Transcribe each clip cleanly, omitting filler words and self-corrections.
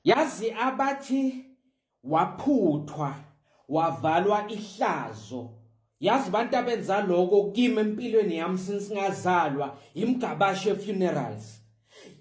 Yazi abathi waphuthwa wavalwa ihlazo. Yazi bantu abenza lokho kimi empilweni yami singazalwa imgabashe funerals.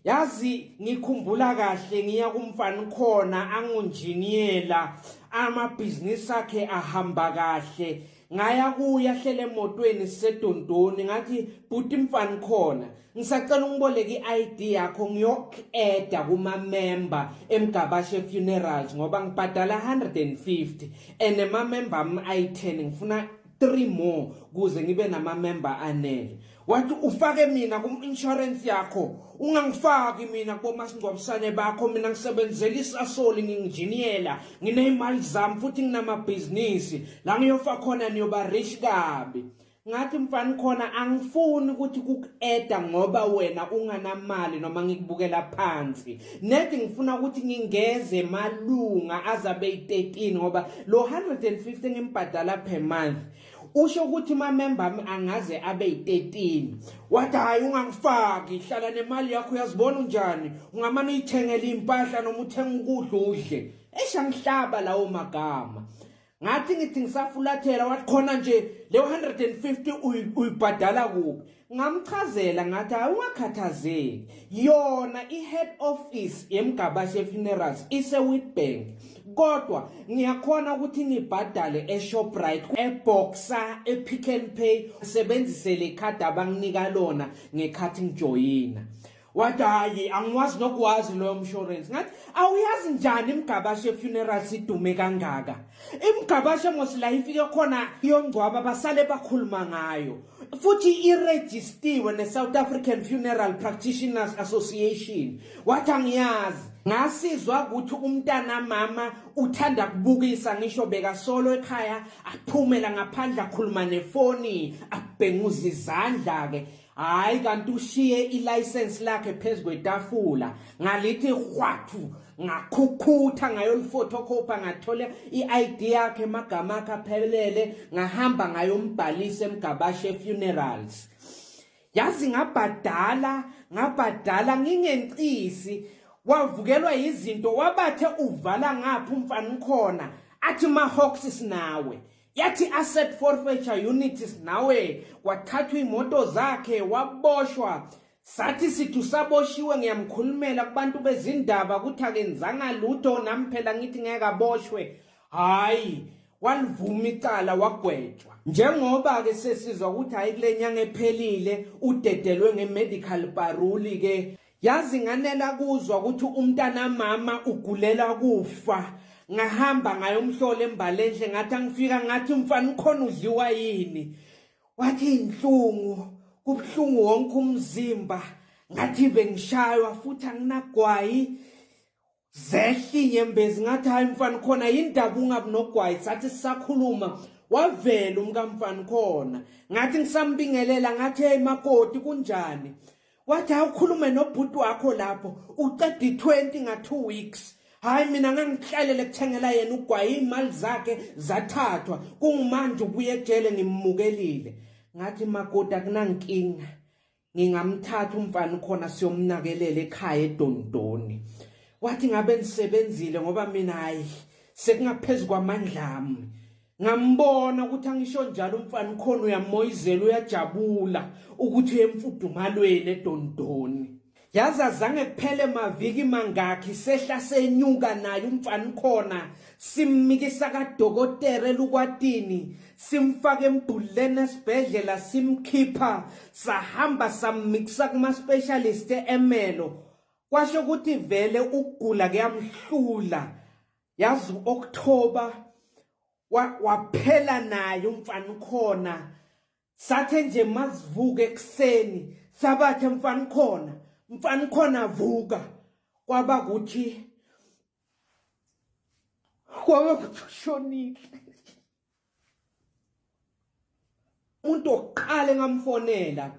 Yazi ngikhumbula kahle ngiya kuMfan'khona angunjiniyela amabhizinisi akhe ahamba kahle. Ngaya kuya hlele emotweni sisedondoni ngathi buti Mfan'khona ngisacela ungiboleke i-ID yakho ngiyok-eda kuma-member emgabashe funerals ngoba ngibhadala 150 and ama-member ami ayi-10 ngifuna 3 more kuze ngibe nama-member anele. Wathi ufake mina kum-insurance yakho ungangifaki mina kubomasingcwabisane bakho mina ngisebenzela isasoli ngingijiniyela ngineyimali zami futhi nginamabhizinisi la ngiyofa khona niyoba rich kabi. Ngathi Mfan'khona angifuni ukuthi kuku-eda ngoba wena unganamali noma ngikubukela phansi. Nethi ngifuna ukuthi ngingeze malunga azabe yi-13 ngoba lo 150 ngimbhadala per month usho ukuthi ma-member ami angaze abe yi-13. Wathi hayi ungangifaki hlala nemali yakho uyazibona unjani ungamane uyithengele impahla noma uthenga ukudla udle. Eshangihlaba lawo magama. Ngathi ngithi ngisafulathela wathi khona nje le 150 uyibhadala kuphi. Ngamchazela ngathi awungakhathazeki yona i-head office yemgabashe funerals ise-Witbank kodwa ngiyakhona ukuthi ngibhadale e-Shoprite e-Boxer e-Pick n Pay sebenzise le card abanginika lona ngekhathi ngijoyina. Wathi hayi angiwazi nokwazi lo insurance. Ngathi awuyazi njani imgabashe funerals idume kangaka. Imgabashe mosila ifike khona yongcwaba basale bakhuluma ngayo futhi iregistiwe ne-South African Funeral Practitioners Association. Wathi angiyazi ngasizwa ukuthi umntana mama uthanda kubukisa ngisho beka solo ekhaya aphumela ngaphandle akhuluma nefoni abhenguza izandla ke. Hayi kanti ushiye ilicense lakhe phezulu kwetafula ngalithi hwathu ngakhukhutha ngayoliphotocopy ngathola i-ID yakhe emagama akhe aphelele ngahamba ngayombhalisa emgabashe funerals. Yazi ngabhadala ngingencisi wavukelwa izinto wabathe uvala ngapha Mfan'khona athi ma-Hawks sinawe. Yathi asset forfeiture units nawe wathathwa imoto zakhe waboshwa. Sathi sithi saboshiwe ngiyamkhulumela kubantu bezindaba ukuthi akenzanga lutho nami phela ngithi ngeke aboshwe. Hayi walivuma icala wagwetshwa. Njengoba ke sesizwa ukuthi hayi kule nyanga ephelile udedelwe nge-medical parole ke. Yazi nganela kuzwa ukuthi umntana mama ugulela kufa. Ngahamba ngayomhlola embalenhle ngathi angifika ngathi Mfan'khona udliwa yini. Wathi inhlungu kubhlungu wonke umzimba ngathi bengishaywa futhi anginagwayi zehli inyembezi ngathi hayi Mfan'khona yindaba ungabi nogwayi. Sathi sisakhuluma wavela umkaMfan'khona ngathi ngisambingelela ngathi hey makoti kunjani. Wathi awukhulume nobhuti wakho lapho uqeda 20 nga 2 weeks. Hayi mina ngangihlalele kuthengela yena ugwayi imali zakhe zathathwa kungimanje ubuye ejele ngimmukelile. Ngathi makoti akunankinga ngingamthatha Mfan'khona siyomnakelela ekhaya eDondoni. Wathi ngabe nisebenzile ngoba mina hayi sekungaphezulu kwamandla ami. Ngambona ukuthi angisho njalo Mfan'khona uyamoyizela uyajabula ukuthi uyemfudumalweni eDondoni. Yazi azange kuphele maviki mangakhi sehla senyuka naye Mfan'khona simmikisa kadokotela elukwatini simfaka embhuleni esibhedlela simkhipha sahamba sammikisa kuma specialist eMelo kwasho ukuthi vele ukugula kuyamhlula. Yazi October waphela naye Mfan'khona. Sathe nje masivuke ekseni sabathe Mfan'khona vuka kwaba kuthi shonile. Umuntu oqale ngamfonela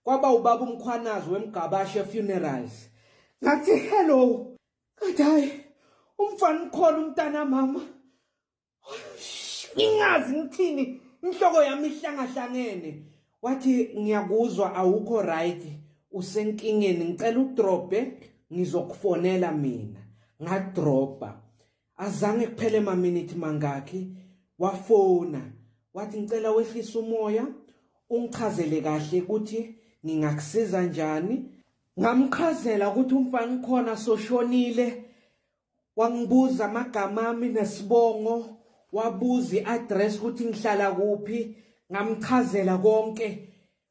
kwaba ubaba uMkhwanazi wemgabashe funerals. Ngathi hello. Ngathi hayi Mfan'khona umntana mama. Ngingazi ngithini inhloko yami ihlangahlangene. Wathi ngiyakuzwa awukho right usenkingeni ngicela udrobe ngizokufonela mina. ngadropa. Azange kuphele minute mangaki wafona wathi ngicela wehlisa umoya ungichazele kahle ukuthi ngingakusiza njani. Ngamchazela ukuthi Mfan'khona soshonile, wangibuza amagama ami nesibongo, wabuza i-address ukuthi ngihlala kuphi, ngamchazela konke.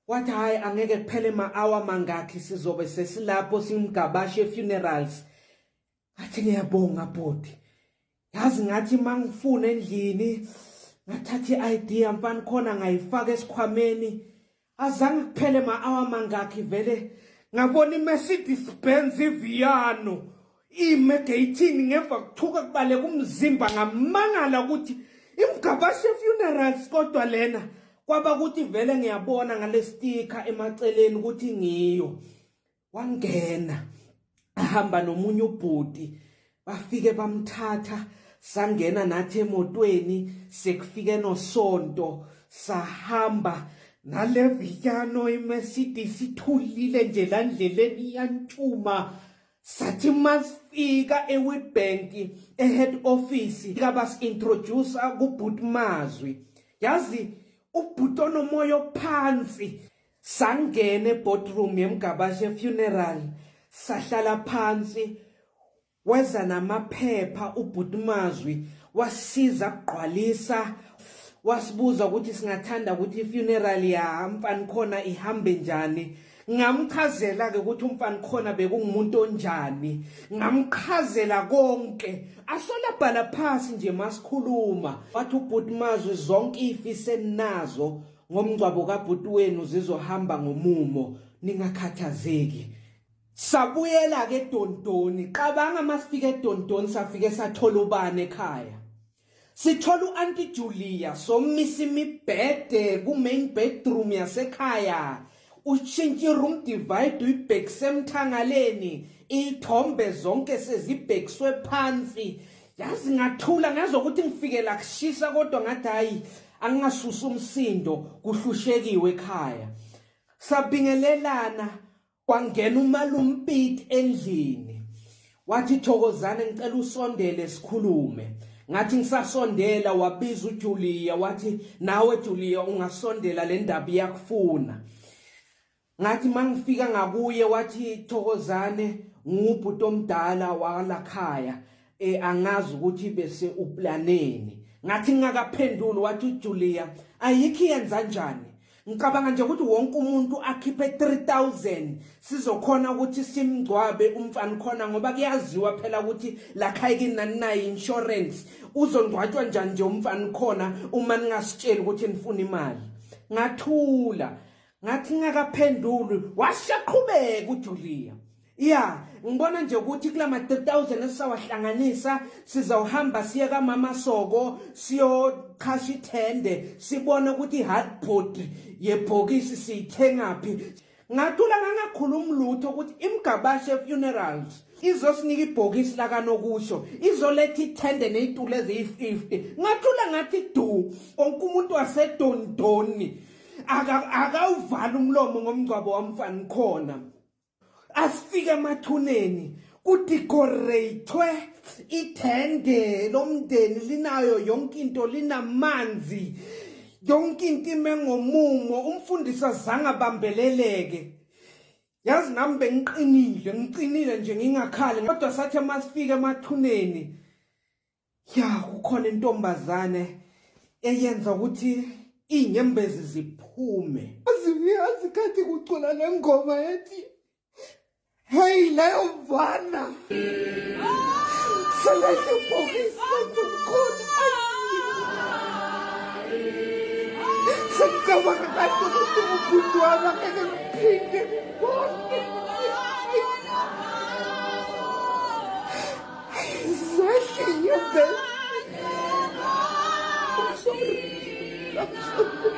Wathi hayi angeke kuphele hour mangaki sizobe sesilapho simgabashe funerals. Athi ngiyabonga bhoti. Yazi ngathi mangifuna endlini ngathatha i-ID Mfan'khona ngayifaka esikhwameni. Azange kuphele hour mangaki vele ngabona iMercedes Benz iViano ime gate-ini ngemva kuthuka kubaleka umzimba. Ngamangala ukuthi imgabashe funerals, kodwa lena kwaba ukuthi vele ngiyabona ngale sticker emaceleni ukuthi ngiyo. Wangena ahamba nomunye ubhuti, bafike bamthatha sangena nathi emotweni, sekufike noSonto sahamba nale Viano iMercedes ithulile nje la ndleleni iyantshuma. Sathi masifika eWitbank ehead office basi introduce kubhuti Mazwi. Yazi ubhuti onomoya ophansi. Sangena eboardroom yemgabashe funeral, sahlala phansi, weza namaphepha ubhuti Mazwi, wasiza kugqwalisa, wasibuza ukuthi singathanda ukuthi ifuneral ya Mfan'khona ihambe njani. Ngamchazela ke ukuthi Mfan'khona bekungumuntu onjani, ngamchazela konke. Asolabhala phasi nje masikhuluma. Wathi ubhuti Mazwi zonke ifiso eninazo ngomngcwabo kabhuti wenu zizohamba ngomumo, ningakhathazeki. Sabuyela ke eDontoni. Qabanga masifike eDontoni safike sathola ubani ekhaya. Sithola uAuntie Julia somisa imibhede ku-main bedroom yasekhaya. Ushintshe room divide uyibhekise emthangaleni, ithombe zonke sezibhekiswe phansi. Yazi ngathula ngezokuthi ngifike la kushisa, kodwa ngathi hayi angingasusa umsindo, kuhlushekiwe ekhaya. Sabingelelana, kwangena umalumpiti endlini. Wathi Thokozani ngicela usondele sikhulume. Ngathi ngisasondela wabiza uJulia wathi nawe Julia ungasondela le ndaba iyakufuna. Ngathi mangifika ngakuye wathi Thokozane ngubhuti omdala walakhaya, angazi ukuthi bese uplaneni. Ngathi ngingakaphenduli wathi uJulia ayikho yenza njani. Ngicabanga nje ukuthi wonke umuntu akhiphe 3000 sizokhona ukuthi simgcwabe Mfan'khona, ngoba kuyaziwa phela ukuthi lakhaya kinani insurance uzongcwatshwa njani nje Mfan'khona uma ningasitsheli ukuthi nifuna imali. Ngathula, ngathi ngingakaphenduli washaqhubeka uJulia. Ngibona nje ukuthi kulama 3000 esawahlanganisa sizawuhamba siye kaMama Soko siyochasha ithende, sibone ukuthi hardboard yebhokisi siyithengaphi. Ngathula ngangakhuluma lutho ukuthi imgabashe funerals izosinika ibhokisi lakanokusho, izoletha ithende nezitulo eziyi50. Ngathula ngathi wonke umuntu waseDontoni akawuvala umlomo ngomngcwabo waMfan'khona. Asifike emathuneni kudecorate ithende lomndeni, linayo yonke into, linamanzi, yonke into ime ngomumo. Umfundisi azange abambeleleke. Yazi nami ngicinile nje ngingakhali, kodwa sathi masifike emathuneni kukhona intombazane eyenza ukuthi inyembezi ziphume. Aziyazi kathi kucula lengoma ethi hey leyo mfana selethe ibhokisi Mfan'khona. Sengicabanga kathi ukuthi ubhuti wami angeke ngiphinde ngibone. Zahle inyembezi. I'm sorry.